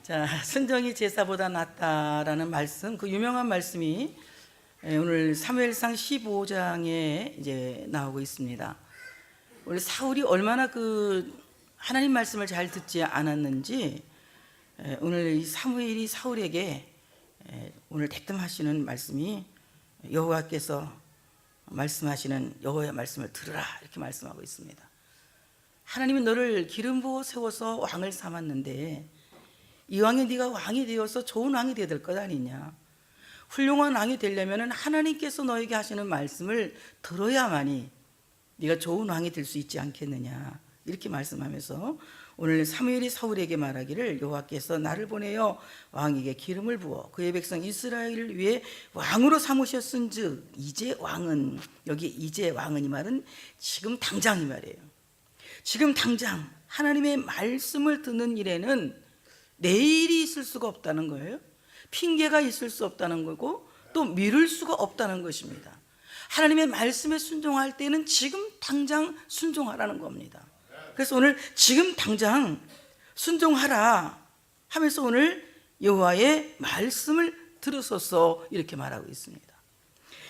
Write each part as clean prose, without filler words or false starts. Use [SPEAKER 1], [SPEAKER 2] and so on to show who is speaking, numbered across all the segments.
[SPEAKER 1] 자, 순종이 제사보다 낫다라는 말씀, 그 유명한 말씀이 오늘 사무엘상 15장에 이제 나오고 있습니다. 오늘 사울이 얼마나 그 하나님 말씀을 잘 듣지 않았는지 오늘 이 사무엘이 사울에게 오늘 대뜸하시는 말씀이 여호와께서 말씀하시는 여호와의 말씀을 들으라 이렇게 말씀하고 있습니다. 하나님이 너를 기름 부어 세워서 왕을 삼았는데 이왕에 네가 왕이 되어서 좋은 왕이 되어야 될 것 아니냐. 훌륭한 왕이 되려면 하나님께서 너에게 하시는 말씀을 들어야만이 네가 좋은 왕이 될 수 있지 않겠느냐 이렇게 말씀하면서 오늘 사무엘이 사울에게 말하기를 여호와께서 나를 보내어 왕에게 기름을 부어 그의 백성 이스라엘을 위해 왕으로 삼으셨은즉 이제 왕은, 여기 이제 왕은 이 말은 지금 당장 이 말이에요. 지금 당장 하나님의 말씀을 듣는 일에는 내일이 있을 수가 없다는 거예요. 핑계가 있을 수 없다는 거고 또 미룰 수가 없다는 것입니다. 하나님의 말씀에 순종할 때는 지금 당장 순종하라는 겁니다. 그래서 오늘 지금 당장 순종하라 하면서 오늘 여호와의 말씀을 들으소서 이렇게 말하고 있습니다.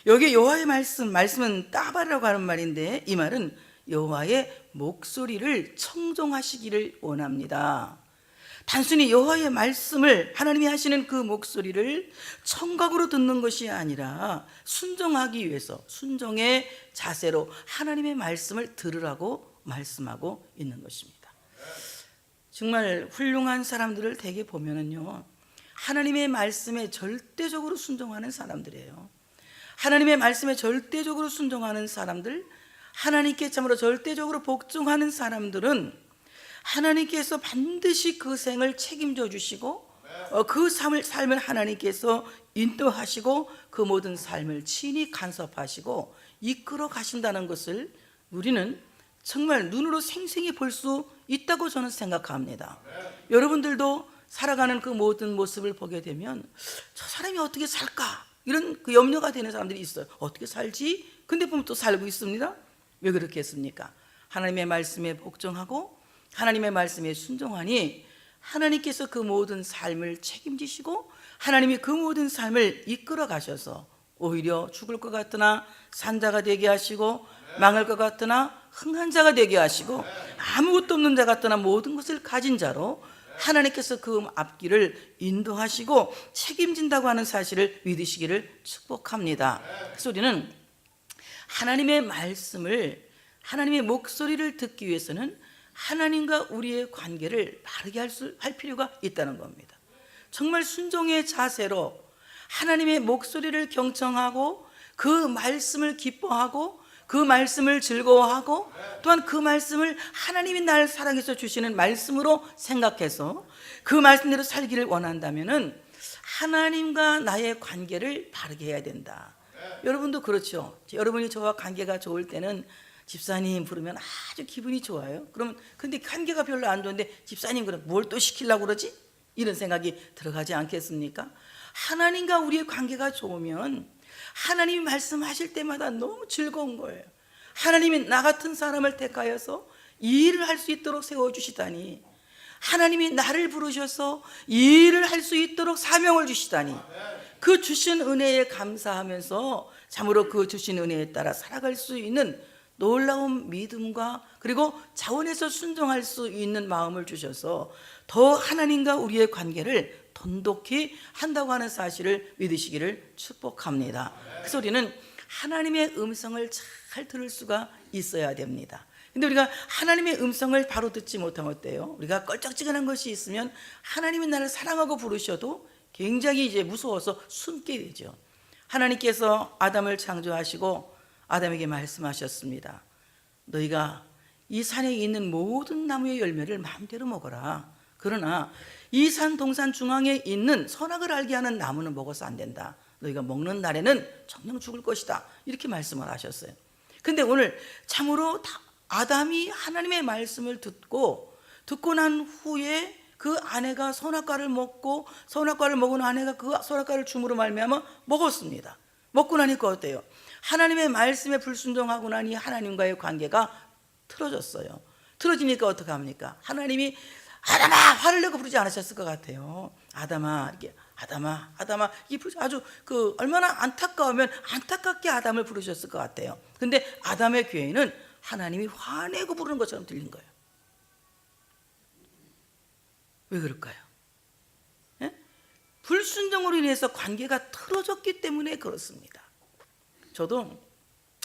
[SPEAKER 1] 여기 여호와의 말씀은 따바라고 하는 말인데 이 말은 여호와의 목소리를 청종하시기를 원합니다. 단순히 여호와의 말씀을 하나님이 하시는 그 목소리를 청각으로 듣는 것이 아니라 순종하기 위해서 순종의 자세로 하나님의 말씀을 들으라고 말씀하고 있는 것입니다. 정말 훌륭한 사람들을 대개 보면은요, 하나님의 말씀에 절대적으로 순종하는 사람들이에요. 하나님의 말씀에 절대적으로 순종하는 사람들, 하나님께 참으로 절대적으로 복종하는 사람들은 하나님께서 반드시 그 생을 책임져 주시고 그 삶을 하나님께서 인도하시고 그 모든 삶을 친히 간섭하시고 이끌어 가신다는 것을 우리는 정말 눈으로 생생히 볼 수 있다고 저는 생각합니다. 여러분들도 살아가는 그 모든 모습을 보게 되면 저 사람이 어떻게 살까? 이런 그 염려가 되는 사람들이 있어요. 어떻게 살지? 근데 보면 또 살고 있습니다. 왜 그렇게 했습니까? 하나님의 말씀에 복종하고 하나님의 말씀에 순종하니 하나님께서 그 모든 삶을 책임지시고 하나님이 그 모든 삶을 이끌어 가셔서 오히려 죽을 것 같으나 산자가 되게 하시고 망할 것 같으나 흥한 자가 되게 하시고 아무것도 없는 자 같으나 모든 것을 가진 자로 하나님께서 그 앞길을 인도하시고 책임진다고 하는 사실을 믿으시기를 축복합니다. 그래서 우리는 하나님의 말씀을, 하나님의 목소리를 듣기 위해서는 하나님과 우리의 관계를 바르게 할 필요가 있다는 겁니다. 정말 순종의 자세로 하나님의 목소리를 경청하고 그 말씀을 기뻐하고 그 말씀을 즐거워하고 또한 그 말씀을 하나님이 날 사랑해서 주시는 말씀으로 생각해서 그 말씀대로 살기를 원한다면은 하나님과 나의 관계를 바르게 해야 된다. 여러분도 그렇죠. 여러분이 저와 관계가 좋을 때는 집사님 부르면 아주 기분이 좋아요. 그러면 근데 관계가 별로 안 좋은데 집사님 그럼 뭘 또 시키려고 그러지? 이런 생각이 들어가지 않겠습니까? 하나님과 우리의 관계가 좋으면 하나님이 말씀하실 때마다 너무 즐거운 거예요. 하나님이 나 같은 사람을 택하여서 이 일을 할 수 있도록 세워주시다니, 하나님이 나를 부르셔서 이 일을 할 수 있도록 사명을 주시다니, 그 주신 은혜에 감사하면서 참으로 그 주신 은혜에 따라 살아갈 수 있는 놀라운 믿음과 그리고 자원해서 순종할 수 있는 마음을 주셔서 더 하나님과 우리의 관계를 돈독히 한다고 하는 사실을 믿으시기를 축복합니다. 그래서 우리는 하나님의 음성을 잘 들을 수가 있어야 됩니다. 근데 우리가 하나님의 음성을 바로 듣지 못하면 어때요? 우리가 껄쩍지근한 것이 있으면 하나님이 나를 사랑하고 부르셔도 굉장히 이제 무서워서 숨게 되죠. 하나님께서 아담을 창조하시고 아담에게 말씀하셨습니다. 너희가 이 산에 있는 모든 나무의 열매를 마음대로 먹어라. 그러나 이 산 동산 중앙에 있는 선악을 알게 하는 나무는 먹어서 안 된다. 너희가 먹는 날에는 정녕 죽을 것이다. 이렇게 말씀을 하셨어요. 근데 오늘 참으로 아담이 하나님의 말씀을 듣고 난 후에 그 아내가 선악과를 먹고 선악과를 먹은 아내가 그 선악과를 줌으로 말미암아 먹었습니다. 먹고 나니까 어때요? 하나님의 말씀에 불순종하고 나니 하나님과의 관계가 틀어졌어요. 틀어지니까 어떻게 합니까? 하나님이 아담아 화를 내고 부르지 않으셨을 것 같아요. 아담아 이렇게 아담아 이 아주 그 얼마나 안타까우면 안타깝게 아담을 부르셨을 것 같아요. 근데 아담의 귀에는 하나님이 화내고 부르는 것처럼 들린 거예요. 왜 그럴까요? 예? 불순종으로 인해서 관계가 틀어졌기 때문에 그렇습니다. 저도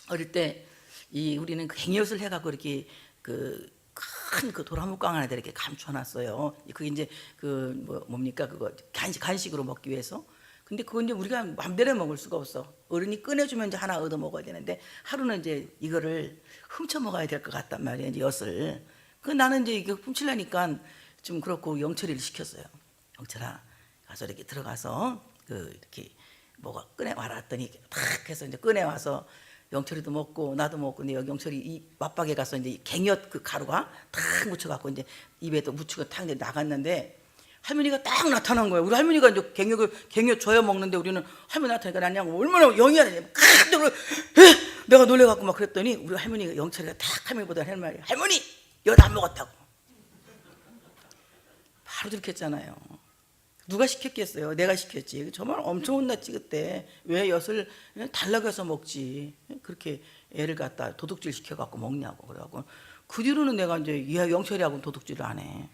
[SPEAKER 1] 어릴 때 우리는 갱이옷을 해갖고 이렇게 큰 도라묵광 안에다 이렇게 감춰놨어요. 그게 이제 뭡니까 그거 간식으로 먹기 위해서. 근데 그건 이제 우리가 맘대로 먹을 수가 없어. 어른이 꺼내주면 이제 하나 얻어 먹어야 되는데 하루는 이제 이거를 훔쳐 먹어야 될 것 같단 말이에요. 이제 엿을. 나는 이제 이거 훔치려니까 좀 그렇고 영철이를 시켰어요. 영철아 가서 이렇게 들어가서 이렇게 뭐가 꺼내와라 했더니 탁 해서 이제 꺼내와서 영철이도 먹고 나도 먹고. 근데 여기 영철이 이 맞박에 가서 이제 갱엿 그 가루가 탁 묻혀갖고 이제 입에도 묻히고 탁 나갔는데 할머니가 딱 나타난 거예요. 우리 할머니가 이제 갱엿 줘야 먹는데 우리는 할머니 나타나니까 난 그냥 얼마나 영이 안 나냐. 내가 놀래갖고 막 그랬더니 우리 할머니가 영철이가 탁 할머니보다 할 말이 할머니 엿 안 먹었다고. 바로 들켰잖아요. 누가 시켰겠어요? 내가 시켰지. 정말 엄청 혼났지 그때. 왜 엿을 달라고 해서 먹지? 그렇게 애를 갖다 도둑질 시켜갖고 먹냐고. 그래갖고 그 뒤로는 내가 이제 영철이하고는 도둑질을 안 해.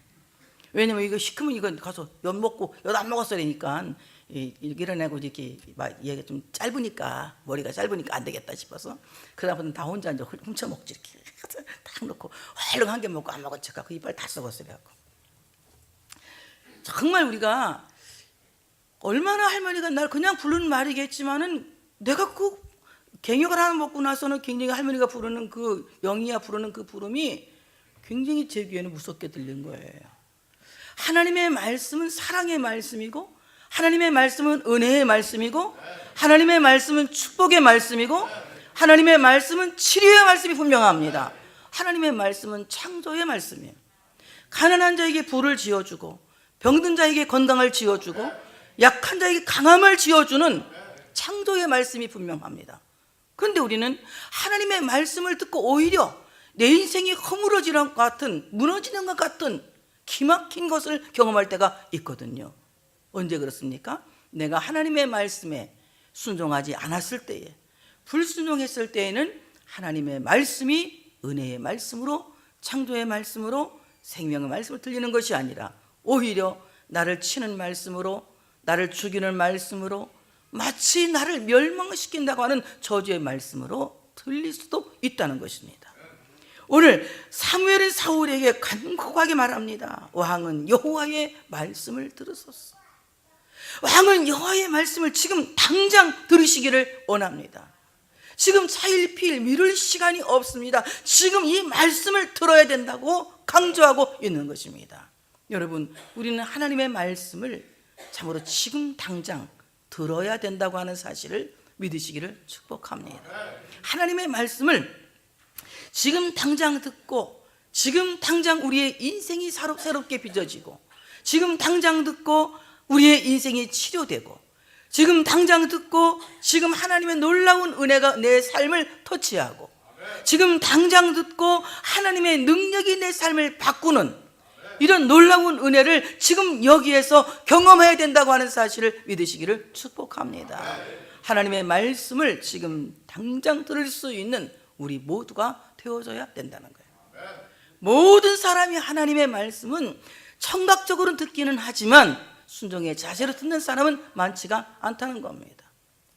[SPEAKER 1] 왜냐면 이거 시키면 이거 가서 엿 먹고 엿 안 먹었으니까 일어나고 이렇게 얘가 좀 짧으니까 머리가 짧으니까 안 되겠다 싶어서 그다음부터는 다 혼자 이제 훔쳐 먹지 이렇게 딱 놓고 얼른 한 개 먹고 안 먹은 척하고 이빨 다 썩었어요. 그래갖고 정말 우리가 얼마나 할머니가 날 그냥 부르는 말이겠지만은 내가 그 갱역을 하나 먹고 나서는 굉장히 할머니가 부르는 그 영이야 부르는 그 부름이 굉장히 제 귀에는 무섭게 들린 거예요. 하나님의 말씀은 사랑의 말씀이고 하나님의 말씀은 은혜의 말씀이고 하나님의 말씀은 축복의 말씀이고 하나님의 말씀은 치료의 말씀이 분명합니다. 하나님의 말씀은 창조의 말씀이에요. 가난한 자에게 부를 지어주고 병든 자에게 건강을 지어주고 약한 자에게 강함을 지어주는 창조의 말씀이 분명합니다. 그런데 우리는 하나님의 말씀을 듣고 오히려 내 인생이 허물어지는 것 같은 무너지는 것 같은 기막힌 것을 경험할 때가 있거든요. 언제 그렇습니까? 내가 하나님의 말씀에 순종하지 않았을 때에 불순종했을 때에는 하나님의 말씀이 은혜의 말씀으로 창조의 말씀으로 생명의 말씀을 들리는 것이 아니라 오히려 나를 치는 말씀으로 나를 죽이는 말씀으로 마치 나를 멸망시킨다고 하는 저주의 말씀으로 들릴 수도 있다는 것입니다. 오늘 사무엘은 사울에게 간곡하게 말합니다. 왕은 여호와의 말씀을 들으소서. 왕은 여호와의 말씀을 지금 당장 들으시기를 원합니다. 지금 차일피일 미룰 시간이 없습니다. 지금 이 말씀을 들어야 된다고 강조하고 있는 것입니다. 여러분, 우리는 하나님의 말씀을 참으로 지금 당장 들어야 된다고 하는 사실을 믿으시기를 축복합니다. 하나님의 말씀을 지금 당장 듣고 지금 당장 우리의 인생이 새롭게 빚어지고 지금 당장 듣고 우리의 인생이 치료되고 지금 당장 듣고 지금 하나님의 놀라운 은혜가 내 삶을 터치하고 지금 당장 듣고 하나님의 능력이 내 삶을 바꾸는 이런 놀라운 은혜를 지금 여기에서 경험해야 된다고 하는 사실을 믿으시기를 축복합니다. 하나님의 말씀을 지금 당장 들을 수 있는 우리 모두가 되어져야 된다는 거예요. 모든 사람이 하나님의 말씀은 청각적으로 듣기는 하지만 순종의 자세로 듣는 사람은 많지가 않다는 겁니다.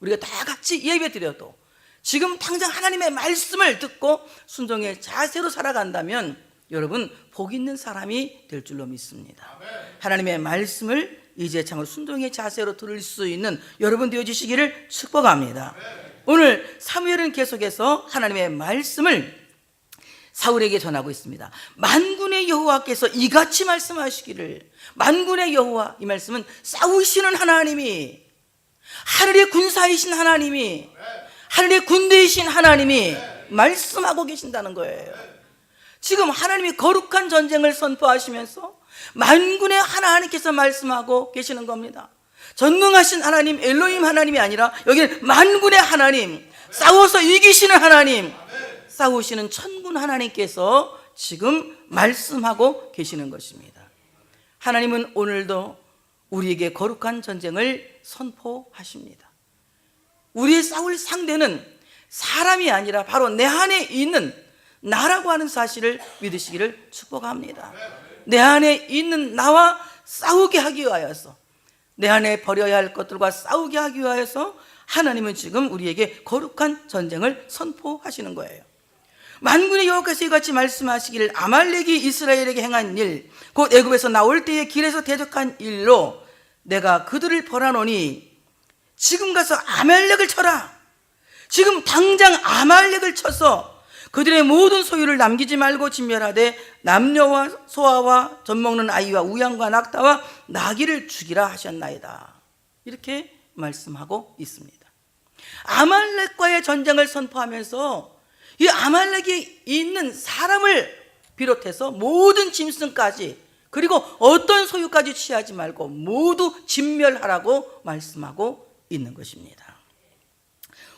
[SPEAKER 1] 우리가 다 같이 예배 드려도 지금 당장 하나님의 말씀을 듣고 순종의 자세로 살아간다면 여러분 복 있는 사람이 될 줄로 믿습니다. 하나님의 말씀을 이제 참으로 순종의 자세로 들을 수 있는 여러분 되어주시기를 축복합니다. 오늘 사무엘은 계속해서 하나님의 말씀을 사울에게 전하고 있습니다. 만군의 여호와께서 이같이 말씀하시기를, 만군의 여호와, 이 말씀은 싸우시는 하나님이, 하늘의 군사이신 하나님이, 하늘의 군대이신 하나님이 말씀하고 계신다는 거예요. 지금 하나님이 거룩한 전쟁을 선포하시면서 만군의 하나님께서 말씀하고 계시는 겁니다. 전능하신 하나님, 엘로힘 하나님이 아니라 여기는 만군의 하나님, 싸워서 이기시는 하나님, 싸우시는 천군 하나님께서 지금 말씀하고 계시는 것입니다. 하나님은 오늘도 우리에게 거룩한 전쟁을 선포하십니다. 우리의 싸울 상대는 사람이 아니라 바로 내 안에 있는 나라고 하는 사실을 믿으시기를 축복합니다. 내 안에 있는 나와 싸우게 하기 위하여서, 내 안에 버려야 할 것들과 싸우게 하기 위하여서 하나님은 지금 우리에게 거룩한 전쟁을 선포하시는 거예요. 만군의 여호와께서 이같이 말씀하시기를 아말렉이 이스라엘에게 행한 일, 곧 애굽에서 나올 때에 길에서 대적한 일로 내가 그들을 벌하노니 지금 가서 아말렉을 쳐라. 지금 당장 아말렉을 쳐서 그들의 모든 소유를 남기지 말고 진멸하되 남녀와 소아와 젖먹는 아이와 우양과 낙타와 나귀를 죽이라 하셨나이다. 이렇게 말씀하고 있습니다. 아말렉과의 전쟁을 선포하면서 이 아말렉에 있는 사람을 비롯해서 모든 짐승까지, 그리고 어떤 소유까지 취하지 말고 모두 진멸하라고 말씀하고 있는 것입니다.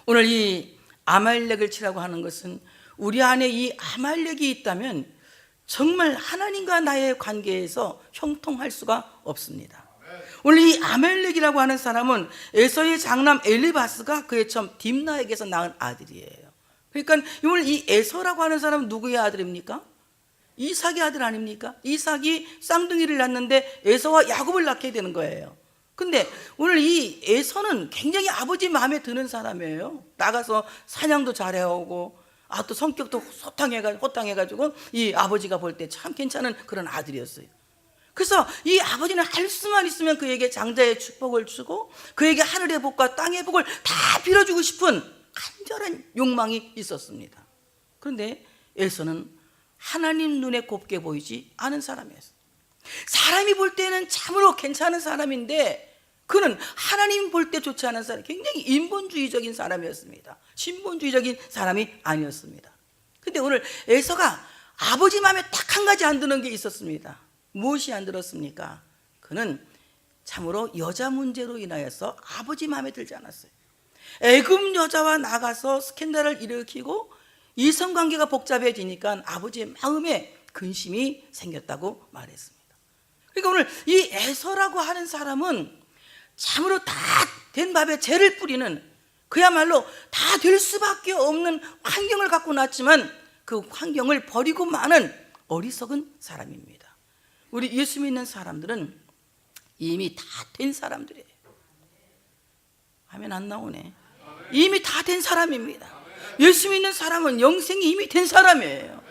[SPEAKER 1] 오늘 이 아말렉을 치라고 하는 것은 우리 안에 이 아말렉이 있다면 정말 하나님과 나의 관계에서 형통할 수가 없습니다. 오늘 이 아말렉이라고 하는 사람은 에서의 장남 엘리바스가 그의 처음 딥나에게서 낳은 아들이에요. 그러니까 오늘 이 에서라고 하는 사람은 누구의 아들입니까? 이삭의 아들 아닙니까? 이삭이 쌍둥이를 낳는데 에서와 야곱을 낳게 되는 거예요. 근데 오늘 이 에서는 굉장히 아버지 마음에 드는 사람이에요. 나가서 사냥도 잘해오고, 또 성격도 호탕해가지고 이 아버지가 볼 때 참 괜찮은 그런 아들이었어요. 그래서 이 아버지는 할 수만 있으면 그에게 장자의 축복을 주고 그에게 하늘의 복과 땅의 복을 다 빌어주고 싶은 간절한 욕망이 있었습니다. 그런데 에서는 하나님 눈에 곱게 보이지 않은 사람이었어요. 사람이 볼 때는 참으로 괜찮은 사람인데 그는 하나님 볼 때 좋지 않은 사람, 굉장히 인본주의적인 사람이었습니다. 신본주의적인 사람이 아니었습니다. 근데 오늘 에서가 아버지 마음에 딱 한 가지 안 드는 게 있었습니다. 무엇이 안 들었습니까? 그는 참으로 여자 문제로 인하여서 아버지 마음에 들지 않았어요. 애굽 여자와 나가서 스캔들을 일으키고 이성관계가 복잡해지니까 아버지의 마음에 근심이 생겼다고 말했습니다. 그러니까 오늘 이 에서라고 하는 사람은 참으로 다 된 밥에 재를 뿌리는, 그야말로 다 될 수밖에 없는 환경을 갖고 났지만 그 환경을 버리고 마는 어리석은 사람입니다. 우리 예수 믿는 사람들은 이미 다 된 사람들이에요. 하면 안 나오네. 이미 다 된 사람입니다. 예수 믿는 사람은 영생이 이미 된 사람이에요.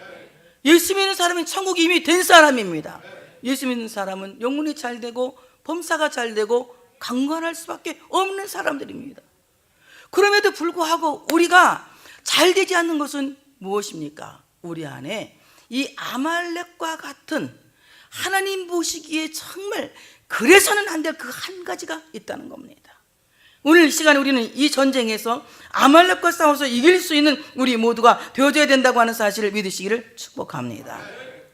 [SPEAKER 1] 예수 믿는 사람은 천국이 이미 된 사람입니다. 예수 믿는 사람은 영혼이 잘 되고 범사가 잘 되고 강건할 수밖에 없는 사람들입니다. 그럼에도 불구하고 우리가 잘 되지 않는 것은 무엇입니까? 우리 안에 이 아말렉과 같은 하나님 보시기에 정말 그래서는 안 될 그 한 가지가 있다는 겁니다. 오늘 이 시간에 우리는 이 전쟁에서 아말렉과 싸워서 이길 수 있는 우리 모두가 되어져야 된다고 하는 사실을 믿으시기를 축복합니다.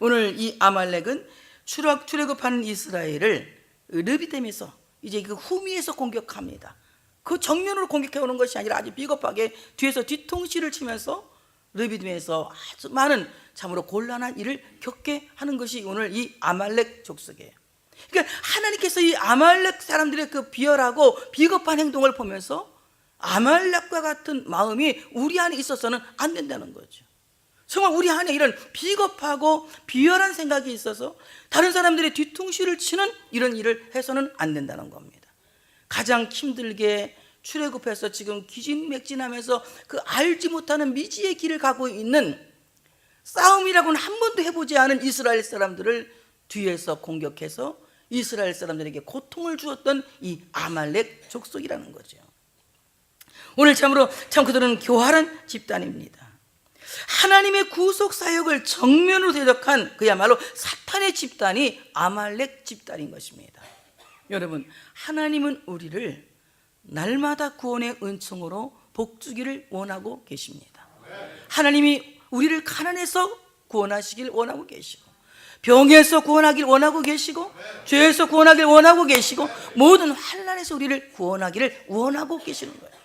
[SPEAKER 1] 오늘 이 아말렉은 출애굽하는 이스라엘을 르비딤에서 이제 그 후미에서 공격합니다. 그 정면으로 공격해 오는 것이 아니라 아주 비겁하게 뒤에서 뒤통수를 치면서 르비딤에서 아주 많은 참으로 곤란한 일을 겪게 하는 것이 오늘 이 아말렉 족속이에요. 그러니까 하나님께서 이 아말렉 사람들의 그 비열하고 비겁한 행동을 보면서 아말렉과 같은 마음이 우리 안에 있어서는 안 된다는 거죠. 정말 우리 안에 이런 비겁하고 비열한 생각이 있어서 다른 사람들의 뒤통수를 치는 이런 일을 해서는 안 된다는 겁니다. 가장 힘들게 출애굽해서 지금 기진맥진하면서 그 알지 못하는 미지의 길을 가고 있는, 싸움이라고는 한 번도 해보지 않은 이스라엘 사람들을 뒤에서 공격해서 이스라엘 사람들에게 고통을 주었던 이 아말렉 족속이라는 거죠. 오늘 참으로 참 그들은 교활한 집단입니다. 하나님의 구속 사역을 정면으로 대적한 그야말로 사탄의 집단이 아말렉 집단인 것입니다. 여러분, 하나님은 우리를 날마다 구원의 은총으로 복주기를 원하고 계십니다. 하나님이 우리를 가난에서 구원하시길 원하고 계시고, 병에서 구원하길 원하고 계시고, 죄에서 구원하길 원하고 계시고, 모든 환난에서 우리를 구원하기를 원하고 계시는 거예요.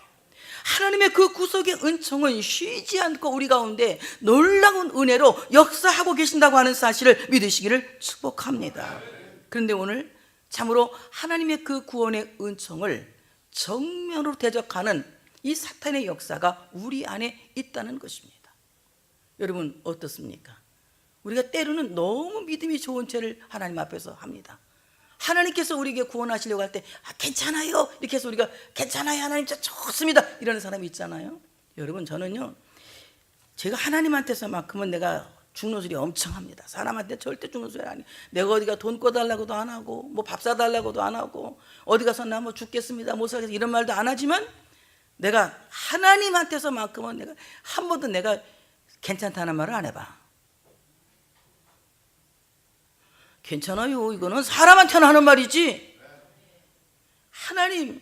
[SPEAKER 1] 하나님의 그 구속의 은총은 쉬지 않고 우리 가운데 놀라운 은혜로 역사하고 계신다고 하는 사실을 믿으시기를 축복합니다. 그런데 오늘 참으로 하나님의 그 구원의 은총을 정면으로 대적하는 이 사탄의 역사가 우리 안에 있다는 것입니다. 여러분 어떻습니까? 우리가 때로는 너무 믿음이 좋은 죄를 하나님 앞에서 합니다. 하나님께서 우리에게 구원하시려고 할 때 괜찮아요 이렇게 해서 우리가 괜찮아요 하나님 저 좋습니다 이러는 사람이 있잖아요. 여러분 저는요 제가 하나님한테서만큼은 내가 죽는 소리 엄청 합니다. 사람한테 절대 죽는 소리 안 해요. 내가 어디가 돈 꿔달라고도 안 하고 뭐 밥 사달라고도 안 하고 어디 가서 나 뭐 죽겠습니다 못 살겠습니다 이런 말도 안 하지만 내가 하나님한테서만큼은 내가 한 번도 내가 괜찮다는 말을 안 해봐. 괜찮아요 이거는 사람한테는 하는 말이지 하나님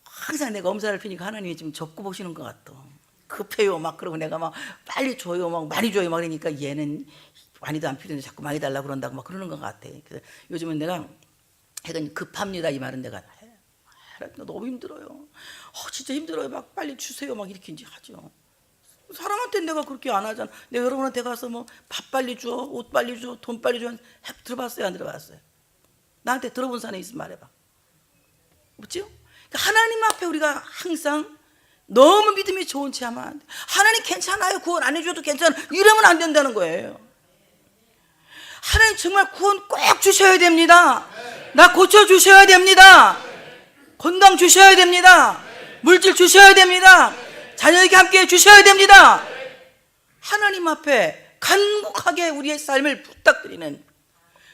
[SPEAKER 1] 항상 내가 엄살을 피니까 하나님이 좀 접고 보시는 것 같아. 급해요 막 그러고 내가 막 빨리 줘요 막 많이 줘요 막 그러니까 얘는 많이도 안 필요한데 자꾸 많이 달라고 그런다고 막 그러는 것 같아. 그래서 요즘은 내가 하여간 급합니다 이 말은 내가 너무 힘들어요. 진짜 힘들어요 막 빨리 주세요 막 이렇게 이제 하죠. 사람한테 내가 그렇게 안 하잖아. 내가 여러분한테 가서 뭐 밥 빨리 줘, 옷 빨리 줘, 돈 빨리 줘 들어봤어요 안 들어봤어요? 나한테 들어본 사람이 있으면 말해봐. 없죠? 그러니까 하나님 앞에 우리가 항상 너무 믿음이 좋은 채 하면 안 돼. 하나님 괜찮아요 구원 안 해줘도 괜찮아 이러면 안 된다는 거예요. 하나님 정말 구원 꼭 주셔야 됩니다. 나 고쳐주셔야 됩니다. 건강 주셔야 됩니다. 물질 주셔야 됩니다. 자녀에게 함께 해주셔야 됩니다. 하나님 앞에 간곡하게 우리의 삶을 부탁드리는,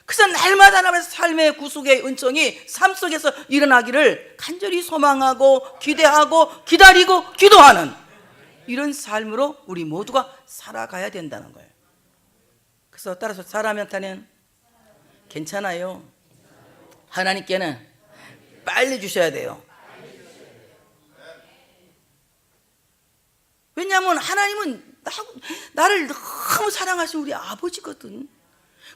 [SPEAKER 1] 그래서 날마다 날마다 삶의 구속의 은총이 삶 속에서 일어나기를 간절히 소망하고 기대하고 기다리고 기도하는 이런 삶으로 우리 모두가 살아가야 된다는 거예요. 그래서 따라서 사람한테는 괜찮아요 하나님께는 빨리 주셔야 돼요. 왜냐하면 하나님은 나를 너무 사랑하신 우리 아버지거든.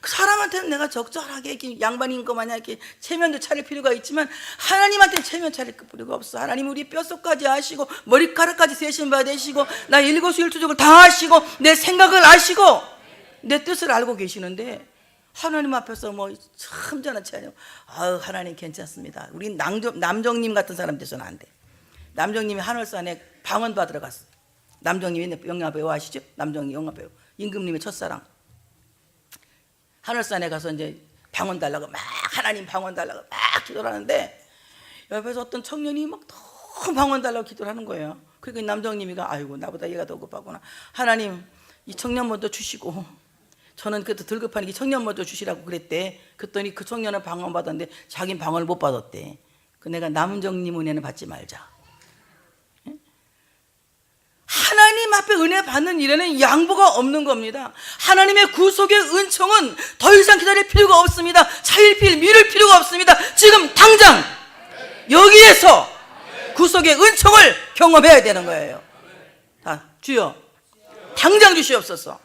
[SPEAKER 1] 그 사람한테는 내가 적절하게 이렇게 양반인 것 마냥 이렇게 체면도 차릴 필요가 있지만 하나님한테는 체면 차릴 필요가 없어. 하나님 우리 뼛속까지 아시고 머리카락까지 세신 바 되시고 나 일거수일투족을 다 아시고 내 생각을 아시고 내 뜻을 알고 계시는데 하나님 앞에서 뭐 참전한 채 하나님 괜찮습니다. 우리 남정님 같은 사람 돼서는 안 돼. 남정님이 하늘산에 방언 받으러 갔어. 남정님이 영화배우 아시죠? 남정님 영화배우 임금님의 첫사랑. 하늘산에 가서 이제 방언 달라고 막 하나님 방언 달라고 막 기도를 하는데 옆에서 어떤 청년이 막 너무 방언 달라고 기도를 하는 거예요. 그러니까 남정님이가 아이고 나보다 얘가 더 급하구나. 하나님 이 청년 먼저 주시고, 저는 그때 덜 급하니까 청년 먼저 주시라고 그랬대. 그랬더니 그 청년은 방언 받았는데 자기는 방언을 못 받았대. 그 내가 남정님 은혜는 받지 말자. 하나님 앞에 은혜 받는 일에는 양보가 없는 겁니다. 하나님의 구속의 은총은 더 이상 기다릴 필요가 없습니다. 차일필 미룰 필요가 없습니다. 지금 당장 여기에서 구속의 은총을 경험해야 되는 거예요. 자, 주여 당장 주시옵소서.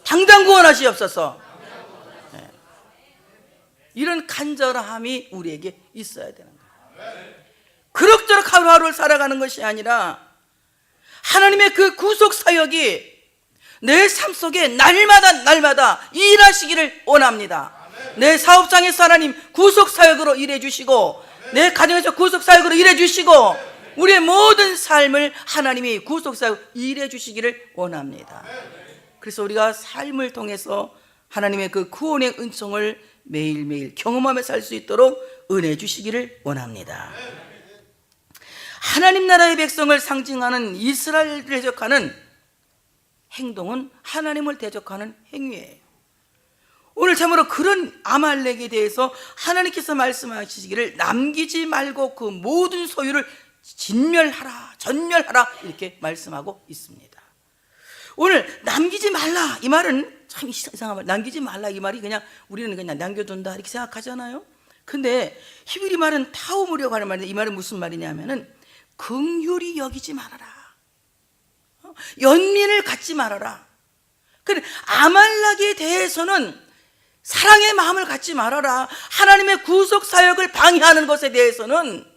[SPEAKER 1] 당장 구원하시옵소서. 네. 이런 간절함이 우리에게 있어야 되는 거예요. 그럭저럭 하루하루를 살아가는 것이 아니라 하나님의 그 구속 사역이 내 삶 속에 날마다 일하시기를 원합니다. 내 사업장에서 하나님 구속 사역으로 일해 주시고, 내 가정에서 구속 사역으로 일해 주시고, 우리의 모든 삶을 하나님이 구속 사역 일해 주시기를 원합니다. 그래서 우리가 삶을 통해서 하나님의 그 구원의 은총을 매일매일 경험하며 살 수 있도록 은혜 주시기를 원합니다. 하나님 나라의 백성을 상징하는 이스라엘을 대적하는 행동은 하나님을 대적하는 행위예요. 오늘 참으로 그런 아말렉에 대해서 하나님께서 말씀하시기를 남기지 말고 그 모든 소유를 전멸하라 이렇게 말씀하고 있습니다. 오늘 남기지 말라 이 말은 참 이상한 말. 남기지 말라 이 말이 그냥 우리는 그냥 남겨둔다 이렇게 생각하잖아요. 근데 히브리 말은 타우무려고 하는 말인데 이 말은 무슨 말이냐면은 긍휼히 여기지 말아라. 연민을 갖지 말아라. 그래 아말렉에 대해서는 사랑의 마음을 갖지 말아라. 하나님의 구속 사역을 방해하는 것에 대해서는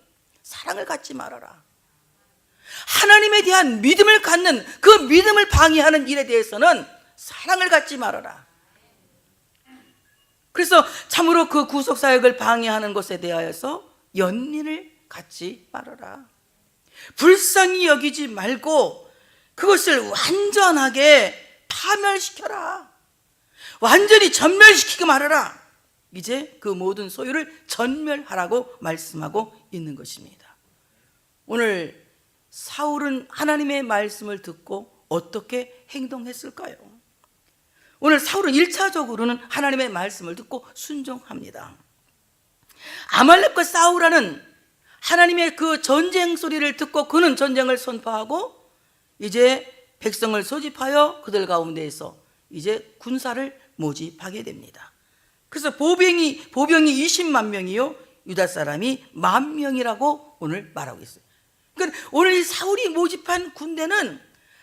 [SPEAKER 1] 사랑을 갖지 말아라. 하나님에 대한 믿음을 갖는 그 믿음을 방해하는 일에 대해서는 사랑을 갖지 말아라. 그래서 참으로 그 구속사역을 방해하는 것에 대하여서 연민을 갖지 말아라. 불쌍히 여기지 말고 그것을 완전하게 파멸시켜라. 완전히 전멸시키고 말아라. 이제 그 모든 소유를 전멸하라고 말씀하고 있는 것입니다. 오늘 사울은 하나님의 말씀을 듣고 어떻게 행동했을까요? 오늘 사울은 1차적으로는 하나님의 말씀을 듣고 순종합니다. 아말렉과 싸우라는 하나님의 그 전쟁 소리를 듣고 그는 전쟁을 선포하고 이제 백성을 소집하여 그들 가운데에서 이제 군사를 모집하게 됩니다. 그래서 보병이 20만 명이요, 유다 사람이 10,000명이라고 오늘 말하고 있어요. 그러니까 오늘 이 사울이 모집한 군대는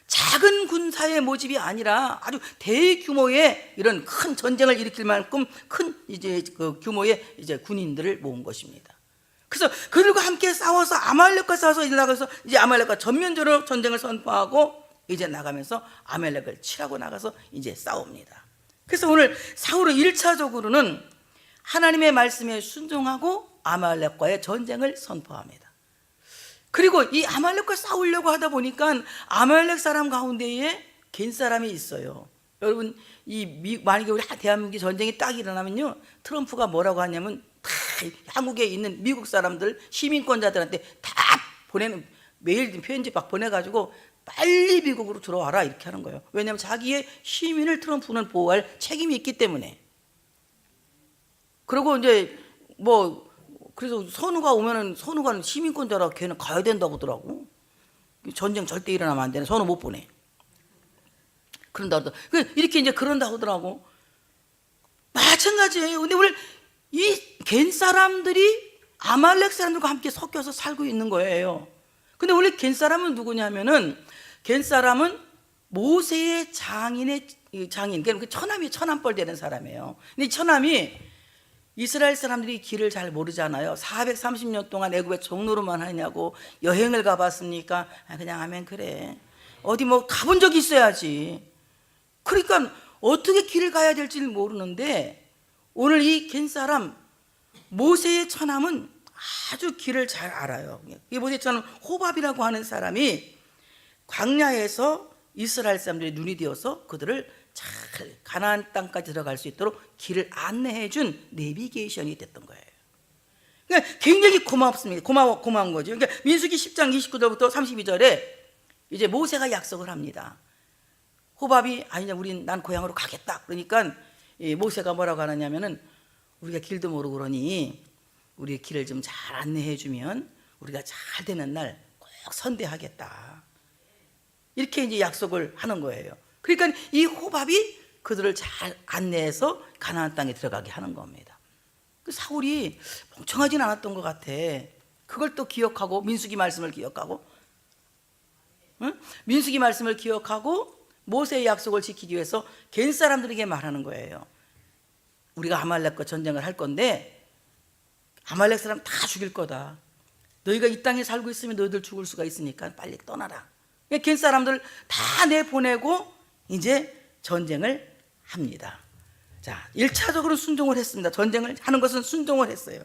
[SPEAKER 1] 작은 군사의 모집이 아니라 아주 대규모의 이런 큰 전쟁을 일으킬 만큼 큰 이제 그 규모의 이제 군인들을 모은 것입니다. 그래서 그들과 함께 싸워서 아말렉과 싸워서 나가서 이제 아말렉과 전면적으로 전쟁을 선포하고 이제 나가면서 아말렉을 치라고 나가서 이제 싸웁니다. 그래서 오늘 사울은 1차적으로는 하나님의 말씀에 순종하고 아말렉과의 전쟁을 선포합니다. 그리고 이 아말렉과 싸우려고 하다 보니까 아말렉 사람 가운데에 겐 사람이 있어요. 여러분, 만약에 우리 대한민국이 전쟁이 딱 일어나면요, 트럼프가 뭐라고 하냐면 다 한국에 있는 미국 사람들 시민권자들한테 다 보내는, 메일 편지 막 보내가지고 빨리 미국으로 들어와라 이렇게 하는 거예요. 왜냐하면 자기의 시민을 트럼프는 보호할 책임이 있기 때문에. 그리고 이제 뭐 그래서 선우가 오면은 선우가 시민권자라 걔는 가야 된다고 하더라고. 전쟁 절대 일어나면 안 되네. 선우 못 보내. 그런다 하더라고. 이렇게 이제 그런다 하더라고. 마찬가지예요. 근데 오늘 이 겐 사람들이 아말렉 사람들과 함께 섞여서 살고 있는 거예요. 근데 원래 겐 사람은 누구냐면은 겐 사람은 모세의 장인, 그러니까 처남이 처남뻘 되는 사람이에요. 근데 이 처남이 이스라엘 사람들이 길을 잘 모르잖아요. 430년 동안 애굽에 종로로만 하냐고, 여행을 가봤습니까? 그냥 하면 그래. 어디 뭐 가본 적이 있어야지. 그러니까 어떻게 길을 가야 될지를 모르는데 오늘 이 겐 사람 모세의 처남은 아주 길을 잘 알아요. 이 모세의 처남 호밥이라고 하는 사람이 광야에서 이스라엘 사람들의 눈이 되어서 그들을 잘 가나안 땅까지 들어갈 수 있도록 길을 안내해 준 내비게이션이 됐던 거예요. 그러니까 굉장히 고맙습니다. 고마운 거죠. 그러니까 민수기 10장 29절부터 32절에 이제 모세가 약속을 합니다. 호밥이 아니냐, 난 고향으로 가겠다. 그러니까 모세가 뭐라고 하느냐면은 우리가 길도 모르고 그러니 우리의 길을 좀 잘 안내해 주면 우리가 잘 되는 날 꼭 선대하겠다. 이렇게 이제 약속을 하는 거예요. 그러니까 이 호밥이 그들을 잘 안내해서 가나안 땅에 들어가게 하는 겁니다. 그 사울이 멍청하진 않았던 것 같아. 그걸 또 기억하고 민수기 말씀을 기억하고, 응? 민수기 말씀을 기억하고 모세의 약속을 지키기 위해서 겐 사람들에게 말하는 거예요. 우리가 아말렉과 전쟁을 할 건데 아말렉 사람 다 죽일 거다. 너희가 이 땅에 살고 있으면 너희들 죽을 수가 있으니까 빨리 떠나라. 겐 사람들 다 내보내고 이제 전쟁을 합니다. 자, 1차적으로 순종을 했습니다. 전쟁을 하는 것은 순종을 했어요.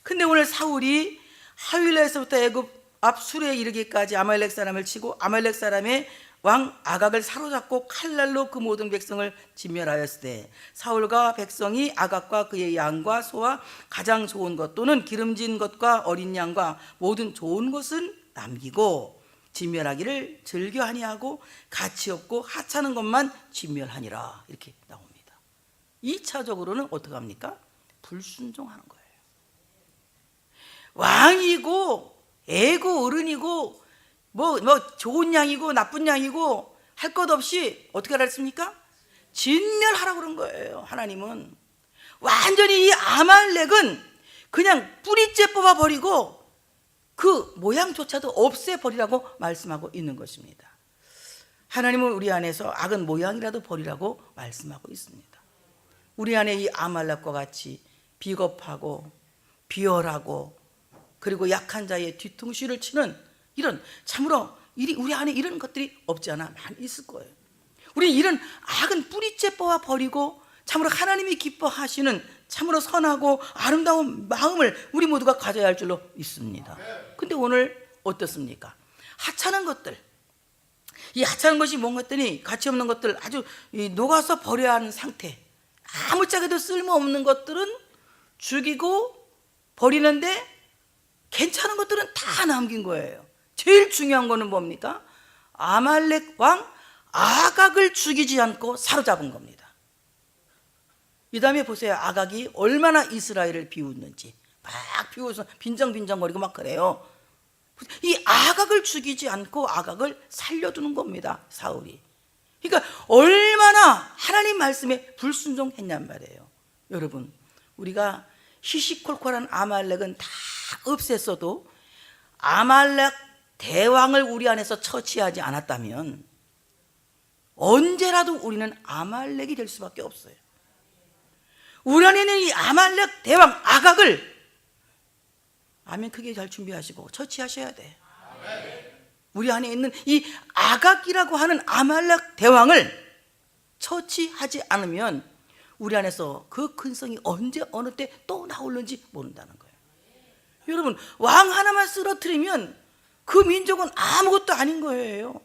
[SPEAKER 1] 근데 오늘 사울이 하윌라에서부터 애굽 앞 수레에 이르기까지 아말렉 사람을 치고 아말렉 사람의 왕 아각을 사로잡고 칼날로 그 모든 백성을 진멸하였을 때 사울과 백성이 아각과 그의 양과 소와 가장 좋은 것 또는 기름진 것과 어린 양과 모든 좋은 것은 남기고 진멸하기를 즐겨 아니하고 가치 없고 하찮은 것만 진멸하니라. 이렇게 나옵니다. 2차적으로는 어떻게 합니까? 불순종하는 거예요. 왕이고 애고 어른이고 뭐 좋은 양이고 나쁜 양이고 할 것 없이 어떻게 하라 했습니까? 진멸하라고 그런 거예요. 하나님은 완전히 이 아말렉은 그냥 뿌리째 뽑아버리고 그 모양조차도 없애버리라고 말씀하고 있는 것입니다. 하나님은 우리 안에서 악은 모양이라도 버리라고 말씀하고 있습니다. 우리 안에 이 아말렉과 같이 비겁하고 비열하고 그리고 약한 자의 뒤통수를 치는 이런, 참으로 우리 안에 이런 것들이 없지 않아 많이 있을 거예요. 우리는 이런 악은 뿌리째 뽑아버리고 참으로 하나님이 기뻐하시는 참으로 선하고 아름다운 마음을 우리 모두가 가져야 할 줄로 믿습니다. 근데 오늘 어떻습니까? 하찮은 것들, 이 하찮은 것이 뭔가 했더니 가치 없는 것들, 아주 녹아서 버려야 하는 상태, 아무짝에도 쓸모없는 것들은 죽이고 버리는데 괜찮은 것들은 다 남긴 거예요. 제일 중요한 거는 뭡니까? 아말렉 왕 아각을 죽이지 않고 사로잡은 겁니다. 이 다음에 보세요. 아각이 얼마나 이스라엘을 비웃는지. 막 비웃어서 빈정빈정거리고 막 그래요. 이 아각을 죽이지 않고 아각을 살려두는 겁니다, 사울이. 그러니까 얼마나 하나님 말씀에 불순종했냔 말이에요. 여러분, 우리가 시시콜콜한 아말렉은 다 없앴어도 아말렉 대왕을 우리 안에서 처치하지 않았다면 언제라도 우리는 아말렉이 될 수밖에 없어요. 우리 안에 있는 이 아말렉 대왕 아각을 아멘 크게 잘 준비하시고 처치하셔야 돼. 우리 안에 있는 이 아각이라고 하는 아말렉 대왕을 처치하지 않으면 우리 안에서 그 근성이 언제 어느 때 또 나올는지 모른다는 거예요. 여러분, 왕 하나만 쓰러뜨리면 그 민족은 아무것도 아닌 거예요.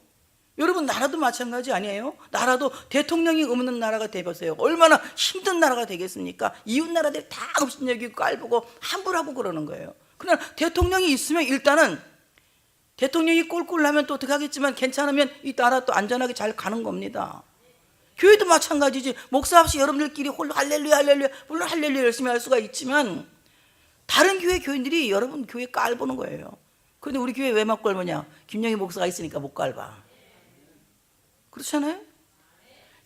[SPEAKER 1] 여러분, 나라도 마찬가지 아니에요? 나라도 대통령이 없는 나라가 되보세요. 얼마나 힘든 나라가 되겠습니까? 이웃 나라들 다 없인 얘기 깔보고 함부로 하고 그러는 거예요. 그러나 대통령이 있으면 일단은 대통령이 꼴꼴나면 또 어떻게 하겠지만 괜찮으면 이 나라 또 안전하게 잘 가는 겁니다. 교회도 마찬가지지. 목사 없이 여러분들끼리 홀로 할렐루야 할렐루야, 물론 할렐루야 열심히 할 수가 있지만 다른 교회 교인들이 여러분 교회 깔보는 거예요. 그런데 우리 교회 왜 못 깔보냐? 김영희 목사가 있으니까 못 깔봐. 그렇잖아요?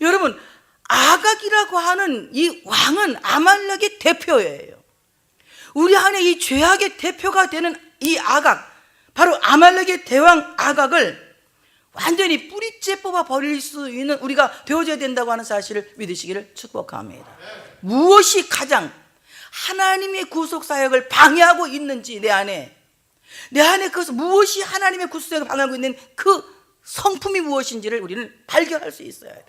[SPEAKER 1] 여러분, 아각이라고 하는 이 왕은 아말렉의 대표예요. 우리 안에 이 죄악의 대표가 되는 이 아각, 바로 아말렉의 대왕 아각을 완전히 뿌리째 뽑아 버릴 수 있는 우리가 되어져야 된다고 하는 사실을 믿으시기를 축복합니다. 무엇이 가장 하나님의 구속 사역을 방해하고 있는지, 내 안에 그것은 무엇이 하나님의 구속 사역을 방해하고 있는 그 성품이 무엇인지를 우리는 발견할 수 있어야 돼.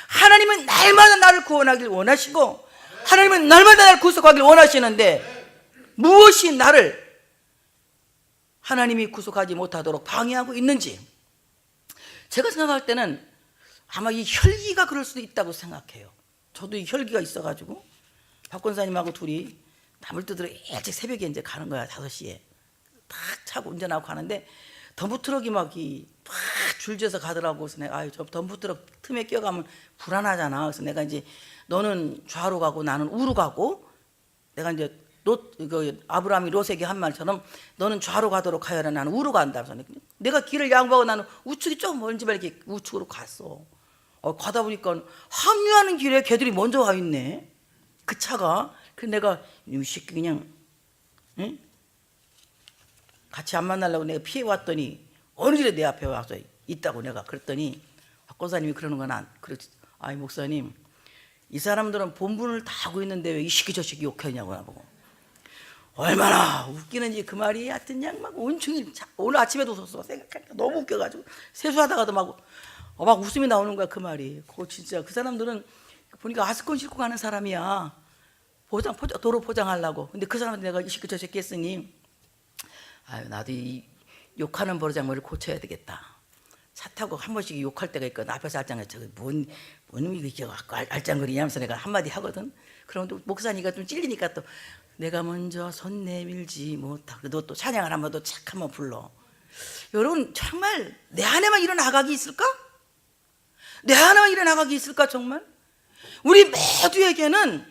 [SPEAKER 1] 하나님은 날마다 나를 구원하길 원하시고 하나님은 날마다 나를 구속하길 원하시는데 무엇이 나를 하나님이 구속하지 못하도록 방해하고 있는지, 제가 생각할 때는 아마 이 혈기가 그럴 수도 있다고 생각해요. 저도 이 혈기가 있어가지고 박 권사님하고 둘이 남을 뜯으러 일찍 새벽에 이제 가는 거야. 5시에 탁 차고 운전하고 가는데 덤프트럭이 막 줄지어서 가더라고. 그래서 내가 저 덤프트럭 틈에 껴가면 불안하잖아. 그래서 내가 이제 너는 좌로 가고 나는 우로 가고, 내가 이제 아브라함이 롯에게 한 말처럼 너는 좌로 가도록 하여라, 나는 우로 간다. 그래서 내가 길을 양보하고 나는 우측이 좀 멀지만 이렇게 우측으로 갔어. 가다 보니까 합류하는 길에 걔들이 먼저 와 있네, 그 차가. 그래서 내가 이 새끼 그냥 응? 같이 안 만나려고 내가 피해 왔더니 어느 길에 내 앞에 와서 있다고 내가 그랬더니 박 권사님이 그러는 건 그렇지. 아이 목사님, 이 사람들은 본분을 다 하고 있는데 왜 이 새끼 저 새끼 욕하냐고 나보고. 얼마나 웃기는지 그 말이. 하여튼 그냥 막 온종일, 오늘 아침에도 웃었어. 생각하니까 너무 웃겨가지고 세수하다가도 막 웃음이 나오는 거야, 그 말이. 진짜 그 사람들은 보니까 아스콘 싣고 가는 사람이야. 도로 포장하려고. 근데 그 사람한테 내가 이 새끼 저 새끼 했으니 아유, 나도 이 욕하는 버르장머리를 고쳐야 되겠다. 차 타고 한 번씩 욕할 때가 있거든. 앞에서 알짱거리, 저기 뭔 이게 알짱거리냐면서 내가 한마디 하거든. 그럼 또 목사니까 좀 찔리니까 또 내가 먼저 손 내밀지 못하고 너 또 찬양을 한번 더 착 한번 불러. 여러분, 정말 내 안에만 이런 아각이 있을까? 내 안에만 이런 아각이 있을까 정말? 우리 모두에게는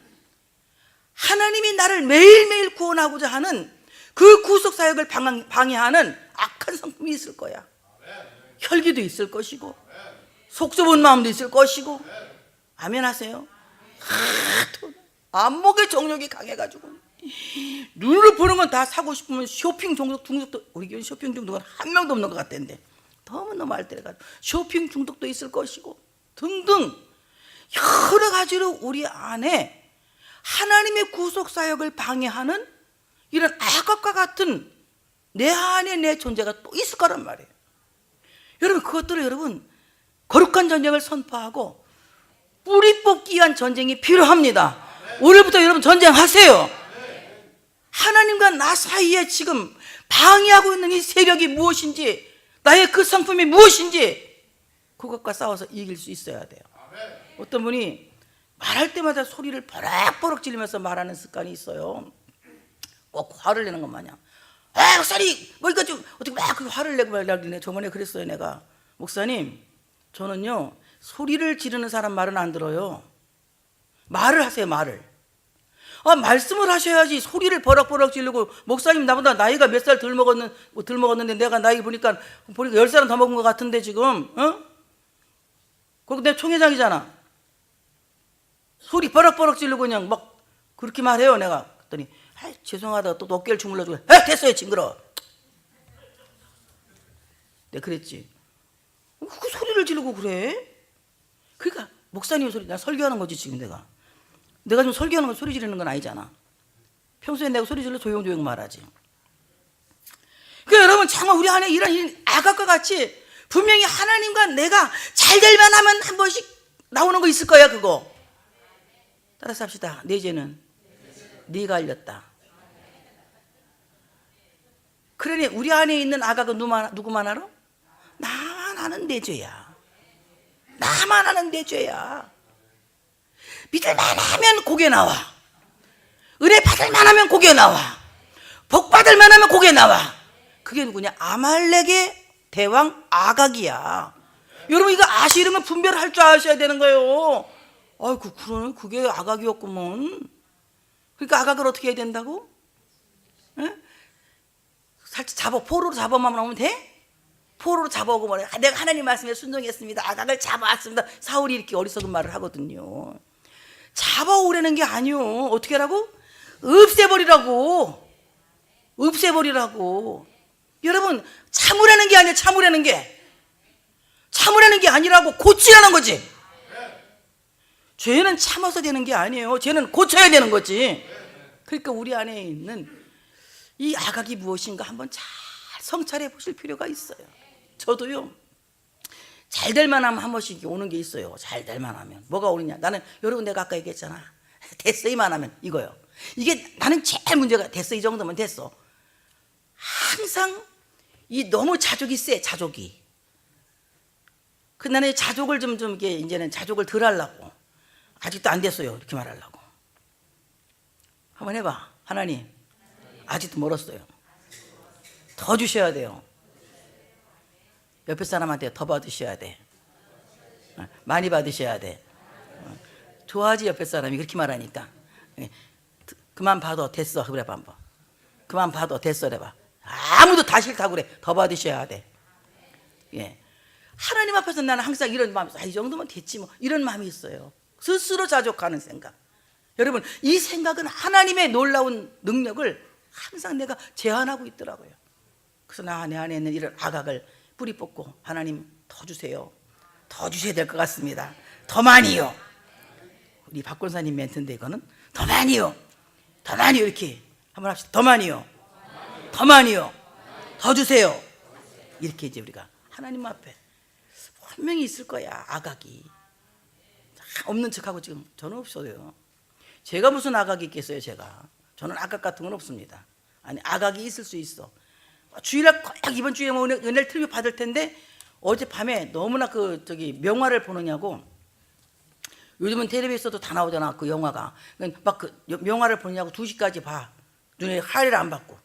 [SPEAKER 1] 하나님이 나를 매일매일 구원하고자 하는 그 구속 사역을 방해하는 악한 성품이 있을 거야. 혈기도 있을 것이고 속 좁은 마음도 있을 것이고. 아멘 하세요. 안목의 정욕이 강해가지고 눈으로 보는 건 다 사고 싶으면 쇼핑 중독도, 우리 교회 쇼핑 중독은 한 명도 없는 것 같던데 너무너무 알뜰해가지고 쇼핑 중독도 있을 것이고 등등 여러 가지로 우리 안에 하나님의 구속 사역을 방해하는 이런 악업과 같은 내 안에 내 존재가 또 있을 거란 말이에요. 여러분, 그것들을 여러분 거룩한 전쟁을 선포하고 뿌리 뽑기 위한 전쟁이 필요합니다. 오늘부터 여러분 전쟁하세요. 하나님과 나 사이에 지금 방해하고 있는 이 세력이 무엇인지, 나의 그 성품이 무엇인지 그것과 싸워서 이길 수 있어야 돼요. 어떤 분이 말할 때마다 소리를 버럭버럭 지르면서 말하는 습관이 있어요. 꼭 화를 내는 것 마냥. 목사님 뭐 이거 좀 어떻게 막 그 화를 내고 말하길래 저번에 그랬어요. 내가 목사님 저는요 소리를 지르는 사람 말은 안 들어요. 말을 하세요. 말을. 말씀을 하셔야지. 소리를 버럭버럭 지르고, 목사님 나보다 나이가 몇 살 덜 먹었는데 내가 나이 보니까 10살은 더 먹은 것 같은데 지금 그리고 내 총회장이잖아. 소리 버럭버럭 지르고 그냥 막 그렇게 말해요. 내가 그랬더니 죄송하다 또 어깨를 주물러주고 됐어요 징그러워. 내가 그랬지. 그 소리를 지르고 그래? 그러니까 목사님 소리, 나 설교하는 거지 지금 내가 좀 설교하는 건 소리 지르는 건 아니잖아. 평소에 내가 소리 질러 조용조용 말하지. 그러니까 여러분 정말 우리 안에 이런 아각과 같이 분명히 하나님과 내가 잘 될만 하면 한 번씩 나오는 거 있을 거야. 그거 따라서 합시다. 내 죄는 네가 알렸다. 그러니 우리 안에 있는 아각은 누구만 알아? 나만 아는 내 죄야. 나만 아는 내 죄야. 믿을만 하면 고개 나와. 은혜 받을만 하면 고개 나와. 복 받을만 하면 고개 나와. 그게 누구냐? 아말렉의 대왕 아각이야. 여러분 이거 아시려면 분별할 줄 아셔야 되는 거예요. 아이고 그러네, 그게 아각이었구먼. 그러니까 아각을 어떻게 해야 된다고? 에? 살짝 포로로 잡아만 오면 돼? 포로로 잡아오고 말해. 내가 하나님 말씀에 순종했습니다. 아각을 잡아왔습니다. 사울이 이렇게 어리석은 말을 하거든요. 잡아오려는 게 아니요. 어떻게 하라고? 없애버리라고. 없애버리라고. 여러분 참으라는 게 아니야. 참으라는 게 아니라고. 고치라는 거지. 죄는 참아서 되는 게 아니에요. 죄는 고쳐야 되는 거지. 그러니까 우리 안에 있는 이 아각이 무엇인가 한번 잘 성찰해 보실 필요가 있어요. 저도요 잘 될만 하면 한 번씩 오는 게 있어요. 잘 될만 하면 뭐가 오느냐. 나는 여러분 내가 아까 얘기했잖아. 됐어 이만 하면 이거요. 이게 나는 제일 문제가 됐어 이 정도면 됐어. 항상 이 너무 자족이 세. 자족이. 그 나는 자족을 좀 이게 이제는 자족을 덜 하려고. 아직도 안 됐어요 이렇게 말하려고. 한번 해봐. 하나님 아직도 멀었어요. 더 주셔야 돼요. 옆에 사람한테 더 받으셔야 돼. 많이 받으셔야 돼. 좋아하지 옆에 사람이 그렇게 말하니까. 그만 받아 됐어 그래 봐 한번. 그만 받아 됐어 그래 봐. 아무도 다 싫다고 그래. 더 받으셔야 돼. 예. 하나님 앞에서 나는 항상 이런 마음이 있어요. 이 정도면 됐지 뭐. 이런 마음이 있어요. 스스로 자족하는 생각. 여러분 이 생각은 하나님의 놀라운 능력을 항상 내가 제한하고 있더라고요. 그래서 내 안에 있는 이런 아각을 뿌리 뽑고 하나님 더 주세요. 더 주셔야 될 것 같습니다. 더 많이요. 우리 박 권사님 멘트인데 이거는 더 많이요. 더 많이요. 이렇게 한번 합시다. 더 많이요. 더 많이요. 더 주세요. 이렇게 이제 우리가 하나님 앞에 분명히 있을 거야. 아각이 없는 척하고 지금 저는 없어요. 제가 무슨 아각이 있겠어요. 저는 아각 같은 건 없습니다. 아니 아각이 있을 수 있어. 주일날 꼭 이번 주에 뭐 은혜를 틀비 받을 텐데 어젯밤에 너무나 명화를 보느냐고. 요즘은 텔레비에서도 다 나오잖아 그 영화가. 막 그 명화를 보느냐고 2시까지 봐. 눈에 할애를 안 받고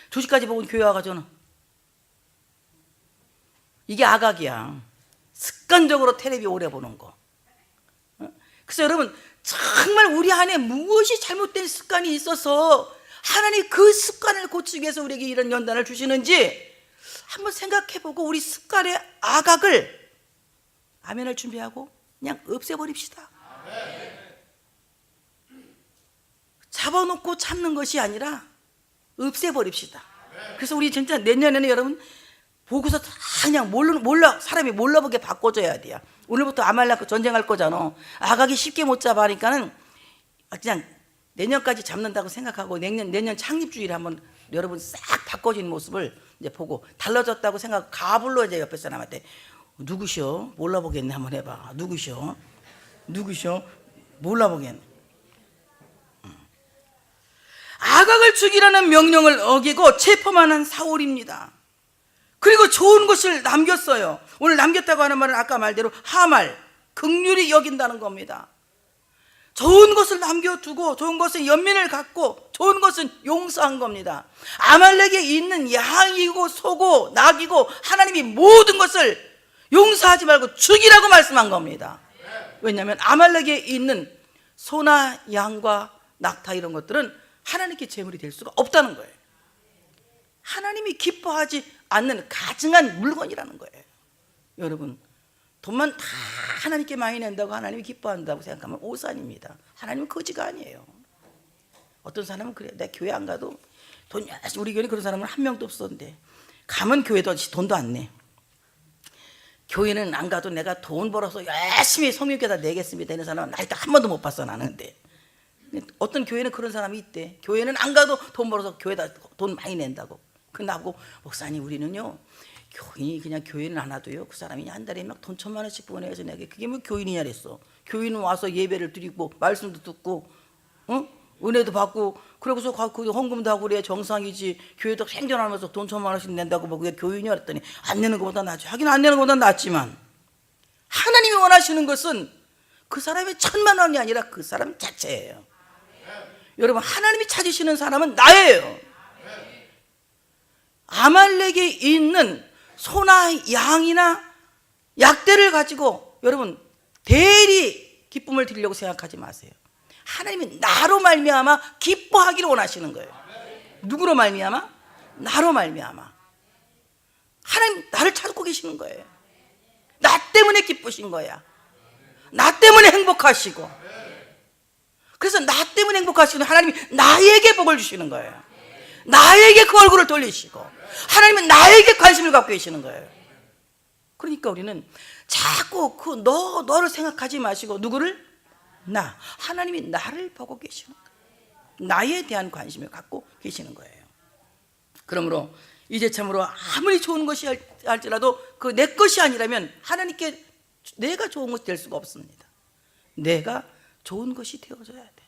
[SPEAKER 1] 2시까지 보고 교회 와가지고는 이게 아각이야. 습관적으로 텔레비 오래 보는 거. 그래서 여러분 정말 우리 안에 무엇이 잘못된 습관이 있어서 하나님 그 습관을 고치기 위해서 우리에게 이런 연단을 주시는지 한번 생각해보고 우리 습관의 아각을 아멘을 준비하고 그냥 없애버립시다. 잡아놓고 참는 것이 아니라 없애버립시다. 그래서 우리 진짜 내년에는 여러분 보고서 다 그냥 사람이 몰라보게 바꿔줘야 돼요. 오늘부터 아말렉 전쟁할 거잖아. 아각이 쉽게 못 잡아니까는 그냥 내년까지 잡는다고 생각하고 내년 창립주일에 한번 여러분 싹 바꿔진 모습을 이제 보고 달라졌다고 생각. 가불러 이제 옆에 사람한테 누구셔? 몰라보겠네. 한번 해봐. 누구셔? 누구셔? 몰라보겠네. 아각을 죽이라는 명령을 어기고 체포만 한 사울입니다. 그리고 좋은 것을 남겼어요. 오늘 남겼다고 하는 말은 아까 말대로 하말, 긍휼히 여긴다는 겁니다. 좋은 것을 남겨두고 좋은 것은 연민을 갖고 좋은 것은 용서한 겁니다. 아말렉에 있는 양이고 소고 낙이고 하나님이 모든 것을 용서하지 말고 죽이라고 말씀한 겁니다. 왜냐하면 아말렉에 있는 소나 양과 낙타 이런 것들은 하나님께 제물이 될 수가 없다는 거예요. 하나님이 기뻐하지 않는 가증한 물건이라는 거예요. 여러분, 돈만 다 하나님께 많이 낸다고 하나님이 기뻐한다고 생각하면 오산입니다. 하나님은 거지가 아니에요. 어떤 사람은 그래요. 내가 교회 안 가도 돈 열심히, 우리 교회에 그런 사람은 한 명도 없었는데 가면 교회도 돈도 안 내. 교회는 안 가도 내가 돈 벌어서 열심히 성령께다 내겠습니다. 이런 사람은 나 일단 한 번도 못 봤어 나는. 근데 어떤 교회는 그런 사람이 있대. 교회는 안 가도 돈 벌어서 교회다 돈 많이 낸다고. 그 나보고 목사님 우리는요 교인이 그냥 교회는 안 와도요 그 사람이 한 달에 막 돈 1,000만 원씩 보내서 내가 그게 뭐 교인이냐 그랬어. 교인은 와서 예배를 드리고 말씀도 듣고 은혜도 받고 그러고서 헌금도 하고 그래야 정상이지. 교회도 생존하면서 돈 1,000만 원씩 낸다고 뭐 그게 교인이야 그랬더니 안 내는 것보다 낫지. 하긴 안 내는 것보다 낫지만 하나님이 원하시는 것은 그 사람의 1,000만 원이 아니라 그 사람 자체예요. 여러분, 하나님이 찾으시는 사람은 나예요. 아말렉에 있는 소나 양이나 약대를 가지고 여러분 대리 기쁨을 드리려고 생각하지 마세요. 하나님이 나로 말미암아 기뻐하기를 원하시는 거예요. 누구로 말미암아? 나로 말미암아. 하나님 나를 찾고 계시는 거예요. 나 때문에 기쁘신 거야. 나 때문에 행복하시고, 그래서 나 때문에 행복하시는 하나님이 나에게 복을 주시는 거예요. 나에게 그 얼굴을 돌리시고 하나님은 나에게 관심을 갖고 계시는 거예요. 그러니까 우리는 자꾸 너를 생각하지 마시고 누구를? 나. 하나님이 나를 보고 계시는 거예요. 나에 대한 관심을 갖고 계시는 거예요. 그러므로 이제 참으로 아무리 좋은 것이 할지라도 그 내 것이 아니라면 하나님께 내가 좋은 것이 될 수가 없습니다. 내가 좋은 것이 되어줘야 돼.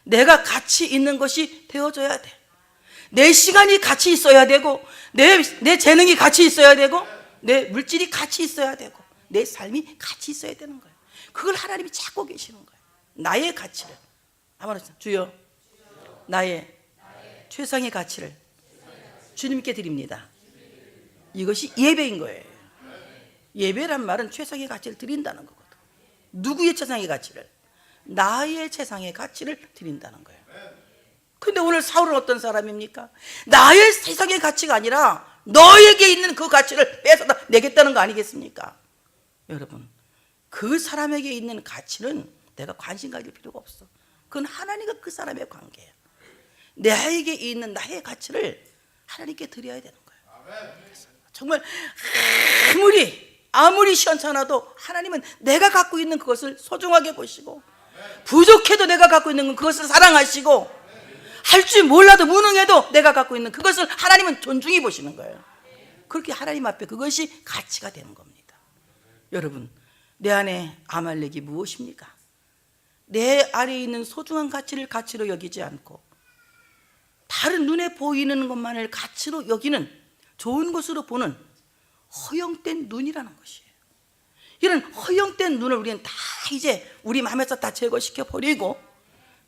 [SPEAKER 1] 내가 가치 있는 것이 되어줘야 돼. 내 시간이 가치 있어야 되고 내 재능이 가치 있어야 되고 내 물질이 가치 있어야 되고 내 삶이 가치 있어야 되는 거예요. 그걸 하나님이 찾고 계시는 거예요. 나의 가치를 한번 하시죠. 주여, 나의 최상의 가치를 주님께 드립니다. 이것이 예배인 거예요. 예배란 말은 최상의 가치를 드린다는 거거든. 누구의 최상의 가치를? 나의 최상의 가치를 드린다는 거예요. 근데 오늘 사울은 어떤 사람입니까? 나의 세상의 가치가 아니라 너에게 있는 그 가치를 뺏어다 내겠다는 거 아니겠습니까? 여러분, 그 사람에게 있는 가치는 내가 관심 가질 필요가 없어. 그건 하나님과 그 사람의 관계야. 나에게 있는 나의 가치를 하나님께 드려야 되는 거예요. 정말 아무리 시원찮아도 하나님은 내가 갖고 있는 그것을 소중하게 보시고, 부족해도 내가 갖고 있는 그것을 사랑하시고, 할 줄 몰라도 무능해도 내가 갖고 있는 그것을 하나님은 존중히 보시는 거예요. 그렇게 하나님 앞에 그것이 가치가 되는 겁니다. 여러분, 내 안에 아말렉이 무엇입니까? 내 안에 있는 소중한 가치를 가치로 여기지 않고 다른 눈에 보이는 것만을 가치로 여기는, 좋은 것으로 보는 허영된 눈이라는 것이에요. 이런 허영된 눈을 우리는 다 이제 우리 마음에서 다 제거시켜 버리고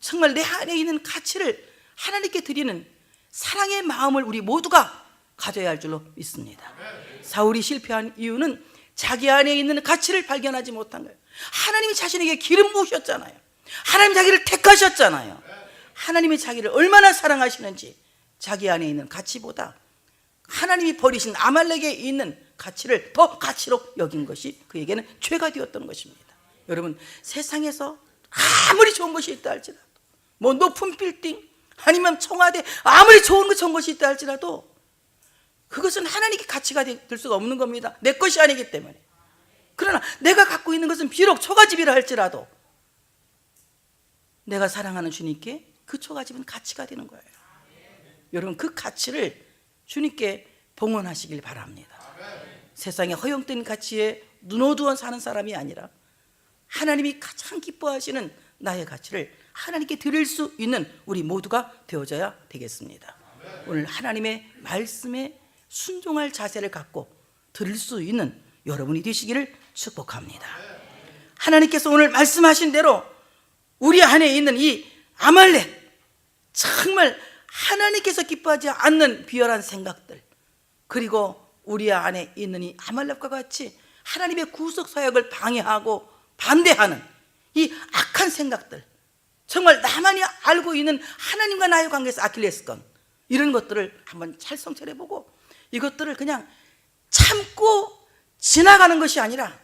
[SPEAKER 1] 정말 내 안에 있는 가치를 하나님께 드리는 사랑의 마음을 우리 모두가 가져야 할 줄로 믿습니다. 사울이 실패한 이유는 자기 안에 있는 가치를 발견하지 못한 거예요. 하나님이 자신에게 기름 부으셨잖아요. 하나님이 자기를 택하셨잖아요. 하나님이 자기를 얼마나 사랑하시는지 자기 안에 있는 가치보다 하나님이 버리신 아말렉에 있는 가치를 더 가치로 여긴 것이 그에게는 죄가 되었던 것입니다. 여러분, 세상에서 아무리 좋은 것이 있다 할지라도, 뭐 높은 빌딩 아니면 청와대, 아무리 좋은 것이 있다 할지라도 그것은 하나님께 가치가 될 수가 없는 겁니다. 내 것이 아니기 때문에. 그러나 내가 갖고 있는 것은 비록 초가집이라 할지라도 내가 사랑하는 주님께 그 초가집은 가치가 되는 거예요. 여러분, 그 가치를 주님께 봉헌하시길 바랍니다. 세상의 허영된 가치에 눈 어두워 사는 사람이 아니라 하나님이 가장 기뻐하시는 나의 가치를 하나님께 드릴 수 있는 우리 모두가 되어져야 되겠습니다. 오늘 하나님의 말씀에 순종할 자세를 갖고 드릴 수 있는 여러분이 되시기를 축복합니다. 하나님께서 오늘 말씀하신 대로 우리 안에 있는 이 아말렉, 정말 하나님께서 기뻐하지 않는 비열한 생각들, 그리고 우리 안에 있는 이 아말렉과 같이 하나님의 구속 사역을 방해하고 반대하는 이 악한 생각들, 정말 나만이 알고 있는 하나님과 나의 관계에서 아킬레스건, 이런 것들을 한번 찰성찰해보고 이것들을 그냥 참고 지나가는 것이 아니라,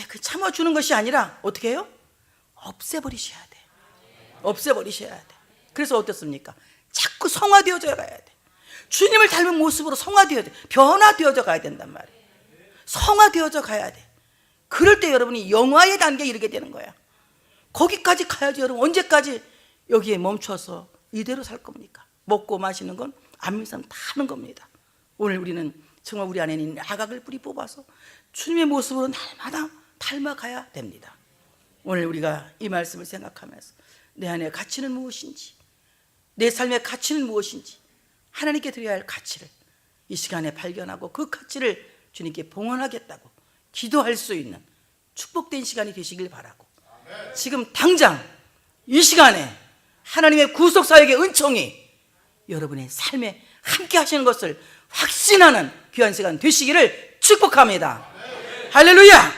[SPEAKER 1] 그 참아주는 것이 아니라 어떻게 해요? 없애버리셔야 돼. 없애버리셔야 돼. 그래서 어떻습니까? 자꾸 성화되어져 가야 돼. 주님을 닮은 모습으로 성화되어져, 변화되어져 가야 된단 말이에요. 성화되어져 가야 돼. 그럴 때 여러분이 영화의 단계에 이르게 되는 거야. 거기까지 가야지. 여러분 언제까지 여기에 멈춰서 이대로 살 겁니까? 먹고 마시는 건 안 믿는 사람 다 하는 겁니다. 오늘 우리는 정말 우리 안에 있는 아각을 뿌리 뽑아서 주님의 모습으로 날마다 닮아가야 됩니다. 오늘 우리가 이 말씀을 생각하면서 내 안의 가치는 무엇인지, 내 삶의 가치는 무엇인지, 하나님께 드려야 할 가치를 이 시간에 발견하고 그 가치를 주님께 봉헌하겠다고 기도할 수 있는 축복된 시간이 되시길 바라고, 지금 당장 이 시간에 하나님의 구속사역의 은총이 여러분의 삶에 함께 하시는 것을 확신하는 귀한 시간 되시기를 축복합니다. 할렐루야.